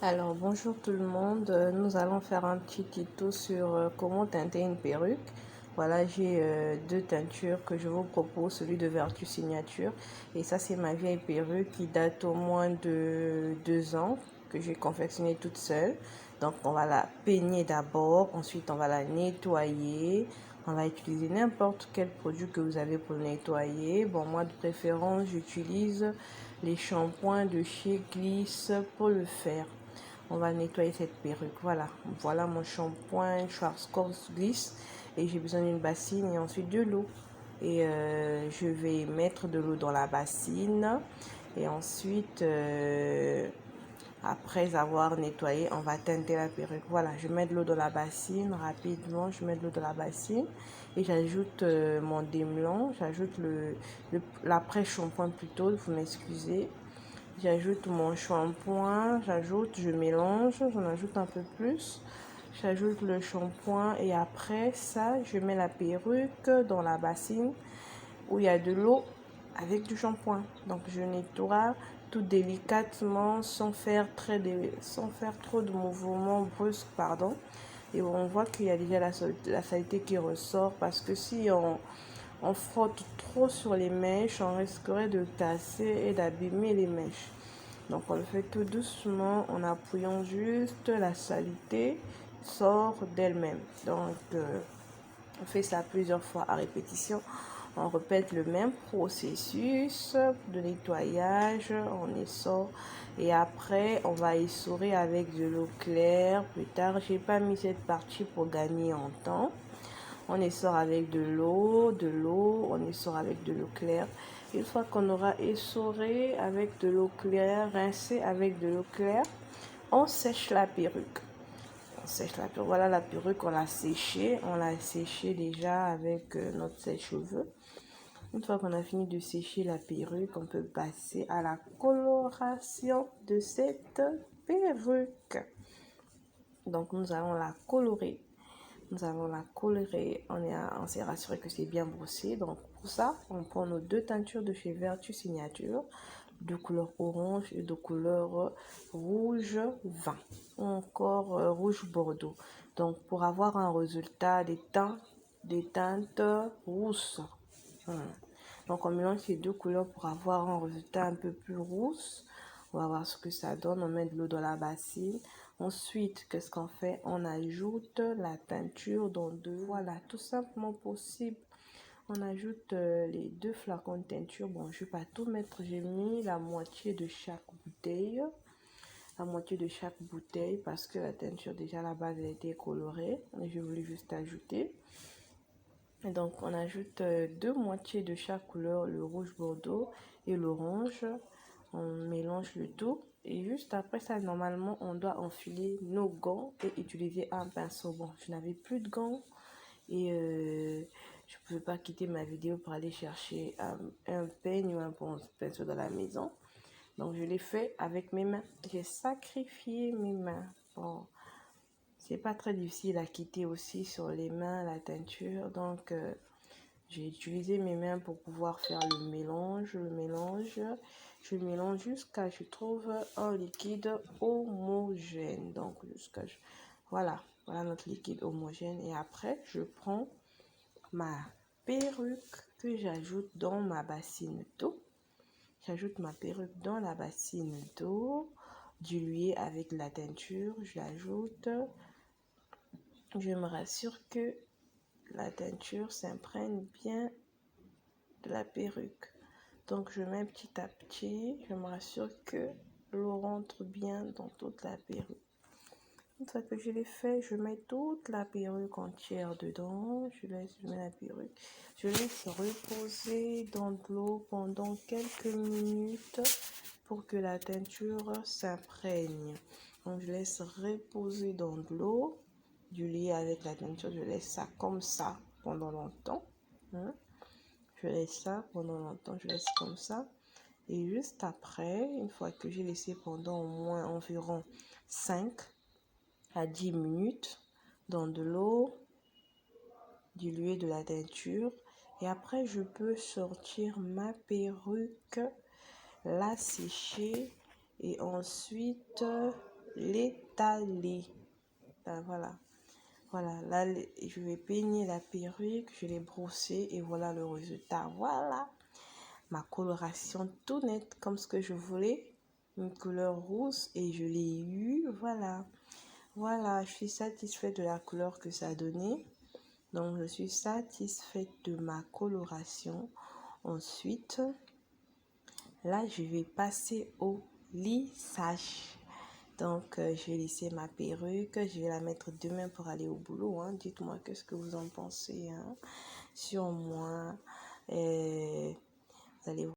Alors bonjour tout le monde, nous allons faire un petit tuto sur comment teinter une perruque. Voilà, j'ai deux teintures que je vous propose, celui de Vertu Signature et ça c'est ma vieille perruque qui date au moins de 2 ans que j'ai confectionnée toute seule. Donc on va la peigner d'abord, ensuite on va la nettoyer. On va utiliser n'importe quel produit que vous avez pour nettoyer. Bon, moi de préférence j'utilise les shampoings de chez Gliss pour le faire. On va nettoyer cette perruque. Voilà mon shampoing Schwarzkopf Gliss et j'ai besoin d'une bassine et ensuite de l'eau. Et je vais mettre de l'eau dans la bassine et ensuite après avoir nettoyé, on va teinter la perruque. Voilà, je mets de l'eau dans la bassine rapidement. Je mets de l'eau dans la bassine et j'ajoute mon démêlant. J'ajoute l'après-shampoing plutôt, vous m'excusez. J'ajoute mon shampoing, je mélange, j'en ajoute un peu plus. J'ajoute le shampoing et après ça, je mets la perruque dans la bassine où il y a de l'eau avec du shampoing. Donc je nettoie tout délicatement sans faire trop de mouvements brusques, pardon. Et on voit qu'il y a déjà la saleté qui ressort parce que si on frotte trop sur les mèches, on risquerait de casser et d'abîmer les mèches. Donc on le fait tout doucement en appuyant juste, la saleté sort d'elle-même. Donc on fait ça plusieurs fois à répétition. On répète le même processus de nettoyage, on essore et après on va essorer avec de l'eau claire. Plus tard, j'ai pas mis cette partie pour gagner en temps. On essore avec de l'eau, on essore avec de l'eau claire. Une fois qu'on aura essoré avec de l'eau claire, rincé avec de l'eau claire, on sèche la perruque. On sèche la perruque. Voilà la perruque, on l'a séchée. On l'a séchée déjà avec notre sèche-cheveux. Une fois qu'on a fini de sécher la perruque, on peut passer à la coloration de cette perruque. Donc nous allons la colorer. Nous allons la colorer. On s'est rassuré que c'est bien brossé. Donc pour ça, on prend nos deux teintures de chez Vertu Signature, de couleur orange et de couleur rouge vin, ou encore rouge bordeaux. Donc pour avoir un résultat des teintes rousses. Donc on mélange ces deux couleurs pour avoir un résultat un peu plus rousse. On va voir ce que ça donne. On met de l'eau dans la bassine. Ensuite, qu'est-ce qu'on fait? On ajoute la teinture dans deux. Voilà, tout simplement possible. On ajoute les deux flacons de teinture. Bon, je ne vais pas tout mettre. J'ai mis la moitié de chaque bouteille. La moitié de chaque bouteille parce que la teinture déjà à la base elle était colorée. Et je voulais juste ajouter. Et donc on ajoute deux moitiés de chaque couleur, le rouge bordeaux et l'orange. On mélange le tout et juste après ça, normalement on doit enfiler nos gants et utiliser un pinceau. Bon, je n'avais plus de gants et je ne pouvais pas quitter ma vidéo pour aller chercher un peigne ou un pinceau dans la maison. Donc je l'ai fait avec mes mains. J'ai sacrifié mes mains. Bon, c'est pas très difficile à quitter aussi sur les mains la teinture. Donc j'ai utilisé mes mains pour pouvoir faire le mélange. Je mélange jusqu'à ce que je trouve un liquide homogène. Donc voilà notre liquide homogène. Et après, je prends ma perruque que j'ajoute dans ma bassine d'eau. J'ajoute ma perruque dans la bassine d'eau diluée avec la teinture. J'ajoute. Je me rassure que la teinture s'imprègne bien de la perruque. Donc je mets petit à petit, je me rassure que l'eau rentre bien dans toute la perruque. Une fois que je l'ai fait, je mets toute la perruque entière dedans. Je mets la perruque. Je laisse reposer dans de l'eau pendant quelques minutes pour que la teinture s'imprègne. Donc je laisse reposer dans de l'eau, du lait avec la teinture. Je laisse ça comme ça pendant longtemps. Je laisse ça pendant longtemps, je laisse comme ça. Et juste après, une fois que j'ai laissé pendant au moins environ 5 à 10 minutes dans de l'eau diluée de la teinture. Et après, je peux sortir ma perruque, la sécher et ensuite l'étaler. Voilà. Voilà, là, je vais peigner la perruque, je l'ai brossée et voilà le résultat. Voilà, ma coloration tout nette comme ce que je voulais. Une couleur rouge et je l'ai eu. Voilà, voilà, je suis satisfaite de la couleur que ça a donné. Donc, je suis satisfaite de ma coloration. Ensuite, là, je vais passer au lissage. Donc, je vais lisser ma perruque. Je vais la mettre demain pour aller au boulot. Hein. Dites-moi qu'est-ce que vous en pensez sur moi. Vous allez